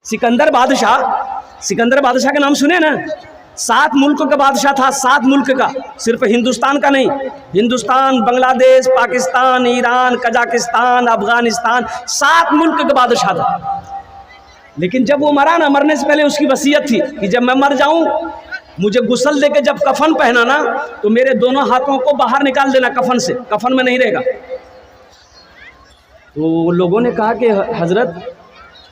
सिकंदर बादशाह का नाम सुने ना। 7 मुल्क का बादशाह था, 7 मुल्क का, सिर्फ हिंदुस्तान का नहीं। हिंदुस्तान, बांग्लादेश, पाकिस्तान, ईरान, कजाकिस्तान, अफगानिस्तान, 7 मुल्क का बादशाह था। लेकिन जब वो मरा ना, मरने से पहले उसकी वसीयत थी कि जब मैं मर जाऊं, मुझे गुस्ल देके जब कफन पहनाना तो मेरे दोनों हाथों को बाहर निकाल देना कफन से, कफन में नहीं रहेगा। तो लोगों ने कहा कि हजरत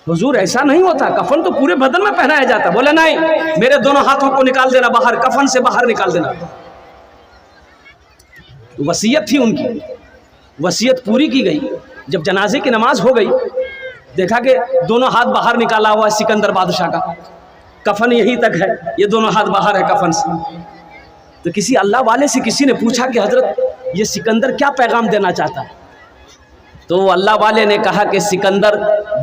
हुजूर ऐसा नहीं होता, कफन तो पूरे बदन में पहनाया जाता। बोले नहीं, मेरे दोनों हाथों को निकाल देना बाहर, कफन से बाहर निकाल देना। वसीयत थी उनकी, वसीयत पूरी की गई। जब जनाजे की नमाज हो गई, देखा कि दोनों हाथ बाहर निकाला हुआ है सिकंदर बादशाह का, कफन यहीं तक है, ये दोनों हाथ बाहर है कफन से। तो किसी अल्लाह वाले से किसी ने पूछा कि हजरत ये सिकंदर क्या पैगाम देना चाहता है? तो अल्लाह वाले ने कहा कि सिकंदर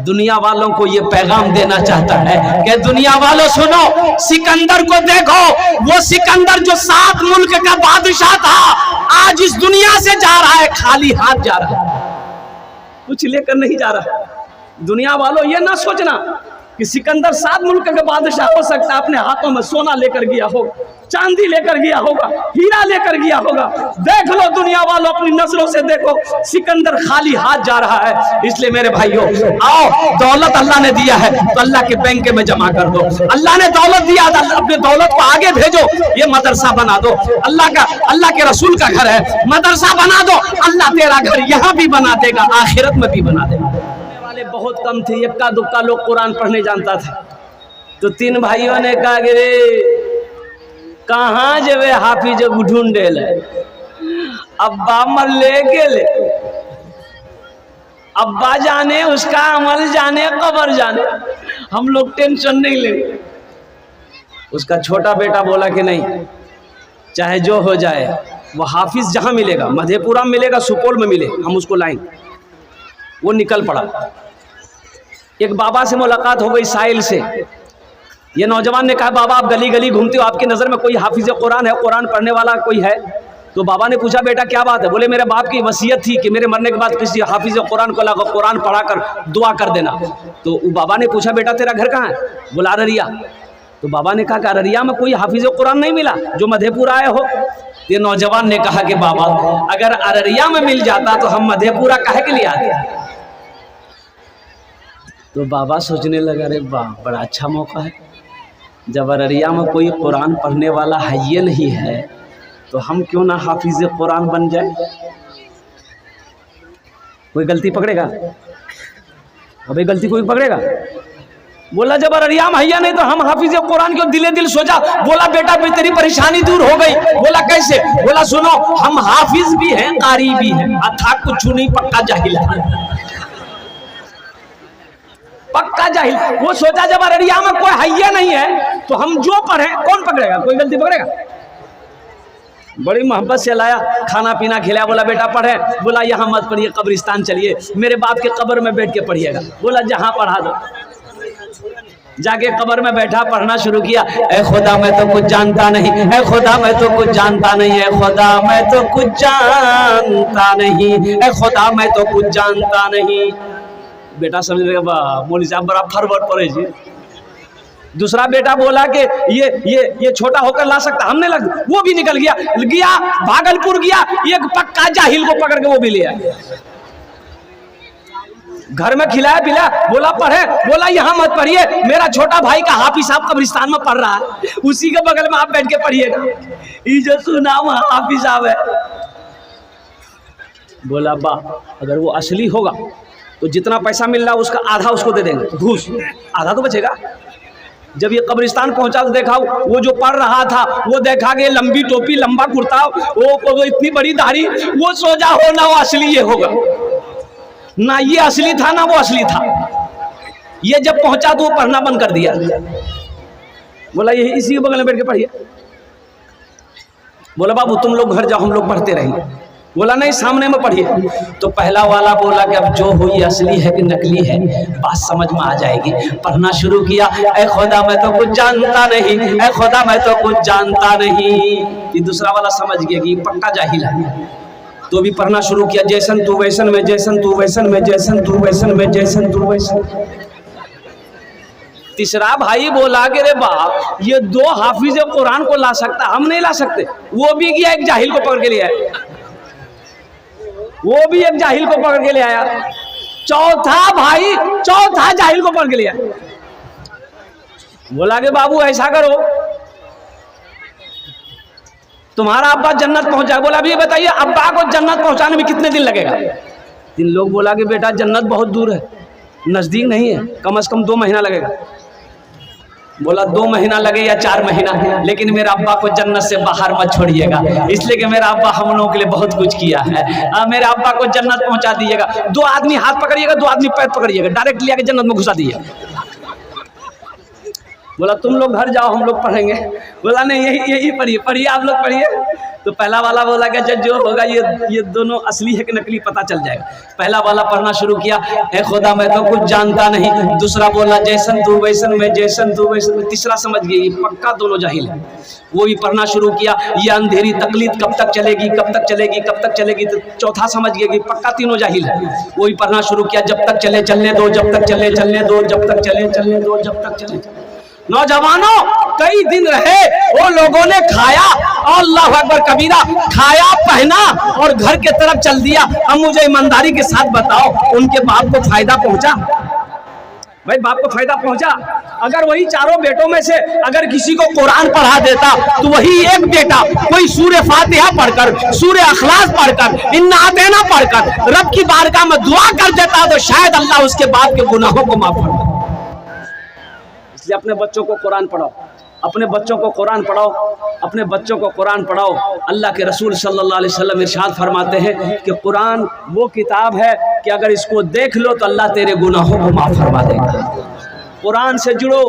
दुनिया वालों को ये पैगाम देना चाहता है कि दुनिया वालों सुनो, सिकंदर को देखो, वो सिकंदर जो 7 मुल्क का बादशाह था, आज इस दुनिया से जा रहा है खाली हाथ जा रहा है, कुछ लेकर नहीं जा रहा। दुनिया वालों ये ना सोचना कि सिकंदर 7 मुल्क का बादशाह हो सकता है, अपने हाथों में सोना लेकर गया होगा, चांदी लेकर गया होगा, हीरा लेकर गया होगा। देख लो दुनिया वालों, अपनी नजरों से देखो, सिकंदर खाली हाथ जा रहा है। इसलिए मेरे भाइयों, आओ, दौलत अल्लाह ने दिया है तो अल्लाह के बैंक में जमा कर दो। अल्लाह ने दौलत दिया, अपने दौलत को आगे भेजो। ये मदरसा बना दो, अल्लाह के रसूल का घर है, मदरसा बना दो, अल्लाह तेरा घर यहाँ भी बना देगा, आखिरत में भी बना देगा। बहुत कम थे, इक्का दुक्का लोग कुरान पढ़ने जानता था। तो 3 भाइयों ने कहा कि रे कहाँ जब हाफिज ढूंढे ले, अब्बा मर ले गेले, अब्बा जाने उसका अमल जाने, कब्र जाने, हम लोग टेंशन नहीं लेंगे। उसका छोटा बेटा बोला कि नहीं, चाहे जो हो जाए, वो हाफिज जहां मिलेगा, मधेपुरा मिलेगा, सुपौल में मिले, हम उसको लाएंगे। वो निकल पड़ा। एक बाबा से मुलाकात हो गई साहिल से। ये नौजवान ने कहा, बाबा आप गली गली घूमते हो, आपकी नज़र में कोई हाफिज कुरान है, कुरान पढ़ने वाला कोई है? तो बाबा ने पूछा, बेटा क्या बात है? बोले मेरे बाप की वसीयत थी कि मेरे मरने के बाद किसी हाफिज कुरान को लाकर कुरान पढ़ा कर दुआ कर देना। तो बाबा ने पूछा, बेटा तेरा घर कहाँ है? बोला अररिया। तो बाबा ने कहा कि अररिया में कोई हाफिज कुरान नहीं मिला जो मधेपुरा आए हो? ये नौजवान ने कहा कि बाबा अगर अररिया में मिल जाता तो हम मधेपुरा काहे के लिए आते? तो बाबा सोचने लगा, अरे वाह, बड़ा अच्छा मौका है। जब अररिया में कोई कुरान पढ़ने वाला है ये नहीं है, तो हम क्यों ना हाफिज कुरान बन जाए? कोई गलती पकड़ेगा? अबे गलती कोई पकड़ेगा? बोला जब अररिया में हैया नहीं तो हम हाफिज कुरान क्यों? दिले दिल सोचा। बोला बेटा तेरी परेशानी दूर हो गई। बोला कैसे? बोला सुनो, हम हाफिज भी हैं, कारी भी हैं, अथा कुछ नहीं, पक्का जाहिल है, पक्का जाहिल। वो सोचा जब अररिया में कोई हैया नहीं है तो हम जो पढ़े, कौन पकड़ेगा? कोई गलती पकड़ेगा? बड़ी मोहब्बत से लाया, खाना पीना खिलाया। बोला बेटा पढ़े? बोला यहाँ मत पढ़िए, कब्रिस्तान चलिए, मेरे बाप के कब्र में बैठ के पढ़िएगा। बोला जहाँ पढ़ा दो। जाके कब्र में बैठा, पढ़ना शुरू किया। ए खुदा मैं तो कुछ जानता नहीं, ए खुदा मैं तो कुछ जानता नहीं, ए खुदा मैं तो कुछ जानता नहीं, ए खुदा मैं तो कुछ जानता नहीं। बेटा समझ रहे, वाह मौलवी साहब बड़ा फरवर्ड पढ़े जी। दूसरा बेटा बोला कि ये छोटा होकर ला सकता, हमने लग, वो भी निकल गया भागलपुर गया, एक पक्का जाहिल को पकड़ के वो भी ले आया, घर में खिलाया पिलाया। बोला पढ़े? बोला यहाँ मत पढ़िए, मेरा छोटा भाई का हाफिज साहब कब्रिस्तान में पढ़ रहा है, उसी के बगल में आप बैठ के पढ़िएगा, ये जो सुना वहाँ हाफिज साहब है। बोला बा अगर वो असली होगा तो जितना पैसा मिल रहा उसका आधा उसको दे देंगे, घूस, आधा तो बचेगा। जब ये कब्रिस्तान पहुंचा तो देखा वो जो पढ़ रहा था, वो देखा कि लंबी टोपी, लंबा कुर्ता, वो इतनी बड़ी दाढ़ी, वो सोचा हो ना वो असली ये होगा, ना ये असली था ना वो असली था। ये जब पहुंचा तो वो पढ़ना बंद कर दिया। बोला ये इसी के बगल में बैठ के पढ़िए। बोला बाबू तुम लोग घर जाओ, हम लोग पढ़ते रहेंगे। बोला नहीं सामने में पढ़िए। तो पहला वाला बोला कि अब जो हो ये असली है कि नकली है बात समझ में आ जाएगी। पढ़ना शुरू किया, ऐ खुदा मैं तो कुछ जानता नहीं, ऐ खुदा मैं तो कुछ जानता नहीं। ये दूसरा वाला समझ गया कि पक्का जाहिल है, तो भी पढ़ना शुरू किया, जैसन तू वैसन में, जैसन तू वैसन में, जैसन तू वैसन में, जैसन तू वैसन। तीसरा भाई बोला कि रे बाप, ये 2 हाफिज कुरान को ला सकता, हम नहीं ला सकते। वो भी गया एक जाहिल को पकड़ के ले आया, वो भी एक जाहिल को पकड़ के ले आया। चौथा जाहिल को पकड़ के ले आया। बोला कि बाबू ऐसा करो, तुम्हारा अब्बा जन्नत पहुंचा। बोला अभी बताइए अब्बा को जन्नत पहुंचाने में कितने दिन लगेगा? 3 लोग बोला कि बेटा जन्नत बहुत दूर है, नजदीक नहीं है, कम से कम 2 महीना लगेगा। बोला 2 महीना लगे या 4 महीना, लेकिन मेरा अब्बा को जन्नत से बाहर मत छोड़िएगा, इसलिए कि मेरा अब्बा हम लोगों के लिए बहुत कुछ किया है। मेरे अब्बा को जन्नत पहुंचा दीजिएगा। 2 आदमी हाथ पकड़िएगा, 2 आदमी पैर पकड़िएगा, डायरेक्ट लिया के जन्नत में घुसा दीजिएगा। बोला तुम लोग घर जाओ, हम लोग पढ़ेंगे। बोला नहीं, यही पढ़िए आप लोग पढ़िए। तो पहला वाला बोला कि जो होगा ये दोनों असली है कि नकली पता चल जाएगा। पहला वाला पढ़ना शुरू किया, हे खुदा मैं तो कुछ जानता नहीं। दूसरा बोला जैसन तू वैसन मैं, जैसन तू वैसन मैं। तीसरा समझ गया ये पक्का दोनों जाहिल है। वो भी पढ़ना शुरू किया, ये अंधेरी तकलीद कब तक चलेगी, कब तक चलेगी, कब तक चलेगी। तो चौथा समझ गया कि पक्का तीनों जाहिल है। वो भी पढ़ना शुरू किया, जब तक चले चलने दो, जब तक चले चलने दो, जब तक चले चलने दो, जब तक चले। नौजवानों कई दिन रहे, वो लोगों ने खाया, अल्लाह अकबर कबीरा, खाया पहना और घर के तरफ चल दिया। अब मुझे ईमानदारी के साथ बताओ, उनके बाप को फायदा पहुंचा? भाई बाप को फायदा पहुंचा? अगर वही चारों बेटों में से अगर किसी को कुरान पढ़ा देता तो वही एक बेटा कोई सूरह फातिहा पढ़कर, सूरह अखलास पढ़कर, इन्ना आतेना पढ़कर रब की बारगाह में दुआ कर देता तो शायद अल्लाह उसके बाप के गुनाहों को माफ कर देता। इसलिए अपने बच्चों को कुरान पढ़ाओ, अपने बच्चों को कुरान पढ़ाओ, अपने बच्चों को कुरान पढ़ाओ। अल्लाह के रसूल सल्लल्लाहु अलैहि वसल्लम इरशाद फरमाते हैं कि कुरान वो किताब है कि अगर इसको देख लो तो अल्लाह तेरे गुनाहों को माफ़ फरमा देगा। कुरान से जुड़ो,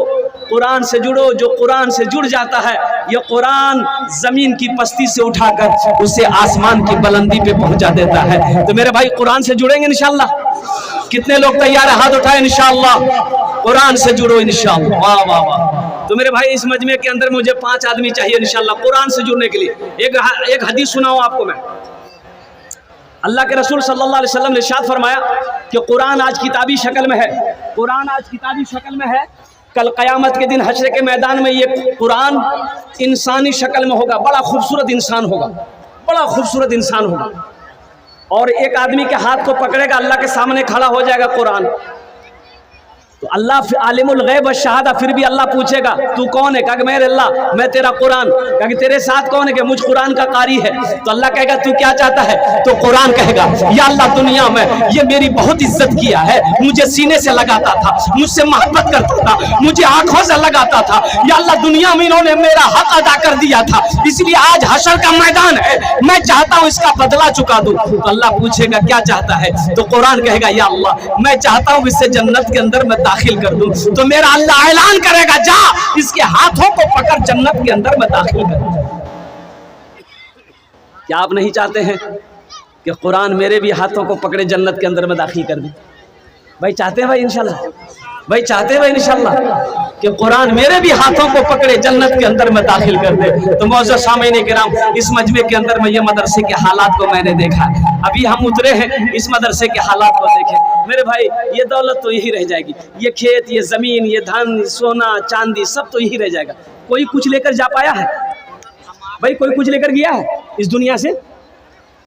कुरान से जुड़ो। जो कुरान से जुड़ जाता है, ये कुरान ज़मीन की पस्ती से उठाकर उसे आसमान की बुलंदी पे पहुंचा देता है। तो मेरे भाई कुरान से जुड़ेंगे इंशाअल्लाह? कितने लोग तैयार है? हाथ उठाए इंशाअल्लाह। कुरान से जुड़ो इंशाअल्लाह। वाह वाह वाह। तो मेरे भाई इस मजमे के अंदर मुझे 5 आदमी चाहिए इंशाअल्लाह कुरान से जुड़ने के लिए। एक हदीस सुनाऊं आपको मैं। अल्लाह के रसूल सल्लल्लाहु अलैहि वसल्लम ने इरशाद फरमाया कि कुरान आज किताबी शक्ल में है, कुरान आज किताबी शक्ल में है। कल क़यामत के दिन हश्र के मैदान में ये कुरान इंसानी शक्ल में होगा। बड़ा खूबसूरत इंसान होगा, बड़ा खूबसूरत इंसान होगा। और एक आदमी के हाथ को पकड़ेगा, अल्लाह के सामने खड़ा हो जाएगा कुरान। तो अल्लाह आलिमुल गैब व शहादा, फिर भी अल्लाह पूछेगा तू कौन है? कहा मेरे अल्लाह मैं तेरा कुरान। कहा कि तेरे साथ कौन है? कि मुझ कुरान का कारी है। तो अल्लाह कहेगा तू क्या चाहता है? तो कुरान कहेगा या अल्लाह दुनिया में ये मेरी बहुत इज्जत किया है, मुझे सीने से लगाता था, मुझसे मोहब्बत करता था, मुझे आंखों से लगाता था। या अल्लाह दुनिया में इन्होंने मेरा हक अदा कर दिया था, इसलिए आज हशर का मैदान है, मैं चाहता हूँ इसका बदला चुका दूं। तो अल्लाह पूछेगा क्या चाहता है? तो कुरान कहेगा या अल्लाह मैं चाहता हूँ इससे जन्नत के अंदर मैं दाखिल कर दूं। तो मेरा अल्लाह ऐलान करेगा जा इसके हाथों को पकड़ जन्नत के अंदर में दाखिल कर। क्या आप नहीं चाहते हैं कि कुरान मेरे भी हाथों को पकड़े जन्नत के अंदर में दाखिल कर दे? भाई चाहते हैं भाई इंशाल्लाह? भाई चाहते हैं भाई इंशाल्लाह कि कुरान मेरे भी हाथों को पकड़े जन्नत के अंदर में दाखिल कर दे? तो मौजूद सामईन किराम, इस मजमे के अंदर में ये मदरसे के हालात को मैंने देखा। अभी हम उतरे हैं, इस मदरसे के हालात को देखें मेरे भाई। ये दौलत तो यही रह जाएगी, ये खेत, ये ज़मीन, ये धन, सोना चांदी सब तो यही रह जाएगा। कोई कुछ लेकर जा पाया है भाई? कोई कुछ लेकर गया है इस दुनिया से?